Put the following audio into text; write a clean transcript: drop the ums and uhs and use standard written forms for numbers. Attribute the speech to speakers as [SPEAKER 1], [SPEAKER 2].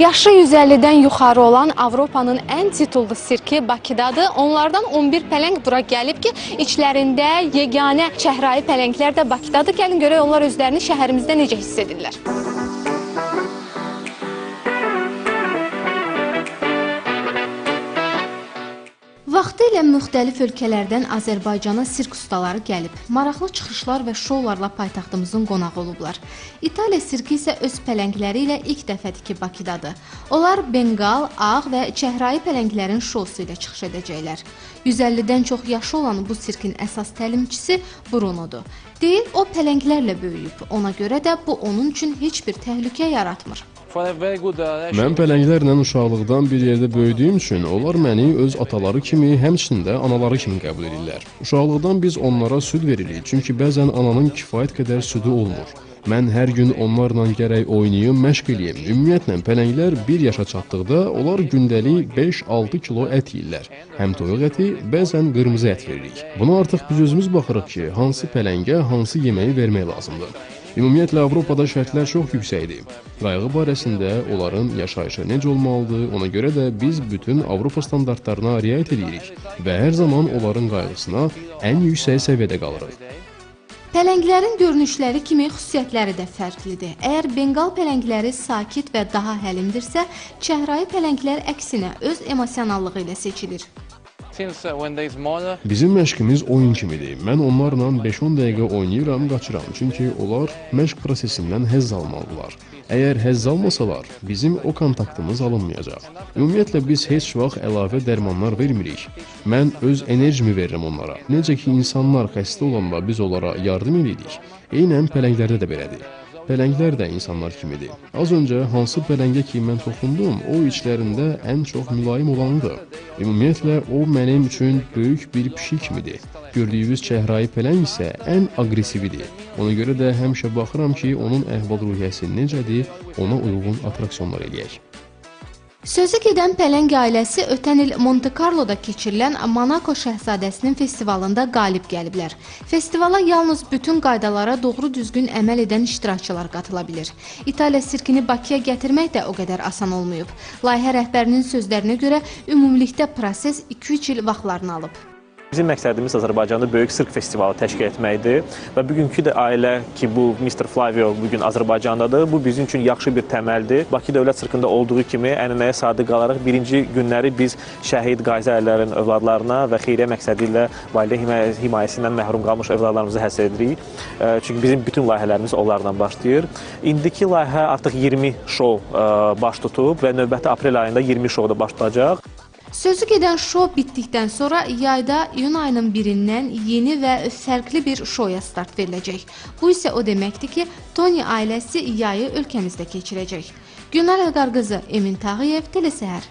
[SPEAKER 1] Yaşı 150-dən yuxarı olan Avropanın ən titullu sirki Bakıdadır. Onlardan 11 pələng bura gəlib ki, içlərində yeganə çəhrayı pələnglər də Bakıdadır. Gəlin görək onlar özlərini şəhərimizdə necə hiss edirlər. Vaxtilə müxtəlif ölkələrdən Azərbaycana sirk ustaları gəlib. Maraqlı çıxışlar və şoularla paytaxtımızın qonağı olublar. İtaliya sirki isə öz pələngləri ilə ilk dəfədir ki, Bakıdadır. Onlar Bengal, ağ və çəhrayı pələnglərin şousu ilə çıxış edəcəklər. 150-dən çox yaşı olan bu sirkin əsas təlimçisi Brunodur. Deyir, o pələnglərlə böyüyüb. Ona görə də bu onun üçün heç bir təhlükə yaratmır.
[SPEAKER 2] Mən pələnglərlə uşaqlıqdan bir yerdə böyüdüyüm üçün onlar məni öz ataları kimi, həmçinin də anaları kimi qəbul edirlər. Uşaqlıqdan biz onlara süd veririk, çünki bəzən ananın kifayət qədər südü olmur. Mən hər gün onlarla gərək oynayım, məşq eləyim. Ümumiyyətlə, pələnglər 1 yaşa çatdıqda onlar gündəlik 5-6 kilo ət yeyirlər. Həm toyuq əti, bəzən qırmızı ət veririk. Buna artıq biz özümüz baxırıq ki, hansı pələngə hansı yeməyi vermək lazımdır. Ümumiyyətlə, Avropada şərtlər çox yüksəkdir. Qayğı barəsində onların yaşayışı necə olmalıdır, ona görə də biz bütün Avropa standartlarına riayət edirik və hər zaman onların qayğısına ən yüksək səviyyədə qalırıq.
[SPEAKER 1] Pələnglərin görünüşləri kimi xüsusiyyətləri də fərqlidir. Əgər Bengal pələngləri sakit və daha həlimdirsə, çəhrayı pələnglər əksinə öz emosionallığı ilə seçilir.
[SPEAKER 2] Bizim məşqimiz oyun kimidir. Mən onlarla 5-10 dəqiqə oynayıram, qaçıram. Çünki onlar məşq prosesindən həzz almalıdırlar. Əgər həzz almasalar, bizim o kontaktımız alınmayacaq. Ümumiyyətlə, biz heç vaxt əlavə dərmanlar vermirik. Mən öz enerjimi verirəm onlara. Necə ki, insanlar xəstə olanda biz onlara yardım edirik, eynən pələnglərdə də belədir. Pələnglər də insanlar kimidir. Az öncə hansı pələngə ki mən toxundum, o içlərində ən çox mülayim olanıdır. Ümumiyyətlə, o mənim üçün böyük bir pişik kimidir. Gördüyünüz çəhrayı pələng isə ən aqresividir. Ona görə də həmişə baxıram ki, onun əhval-ruhiyyəsi necədir, ona uyğun atraksiyonlar eləyək.
[SPEAKER 1] Sözü gedən pələng ailəsi ötən il Monte Carlo'da keçirilən Monaco Şəhzadəsinin festivalında qalib gəliblər. Festivala yalnız bütün qaydalara doğru düzgün əməl edən iştirakçılar qatıla bilir. İtaliya sirkini Bakıya gətirmək də o qədər asan olmayıb. Layihə rəhbərinin sözlərinə görə ümumilikdə proses 2-3 il vaxtlarını alıb.
[SPEAKER 3] Bizim məqsədimiz Azərbaycanda böyük sirk festivalı təşkil etməkdir və bugünkü də ailə ki, bu Mr. Flavio bugün Azərbaycandadır. Bu bizim üçün yaxşı bir təməldir. Bakı Dövlət Sirkində olduğu kimi ənənəyə sadiq qalaraq birinci günləri biz şəhid qazi ərlərin övladlarına və xeyriyyə məqsədi ilə valideyn himayəsindən məhrum qalmış övladlarımızı həsr edirik. Çünki bizim bütün layihələrimiz onlardan başlayır. İndiki layihə artıq 20 şou baş tutub və növbəti aprel ayında 20 şou da başlayacaq.
[SPEAKER 1] Sözü gedən şou bitdikdən sonra yayda iyun ayının 1-dən yeni və fərqli bir şouya start veriləcək. Bu isə o deməkdir ki, Tony ailəsi yayı ölkəmizdə keçirəcək. Günar Elqar qızı, Emin Tağıyev, Telesəhər.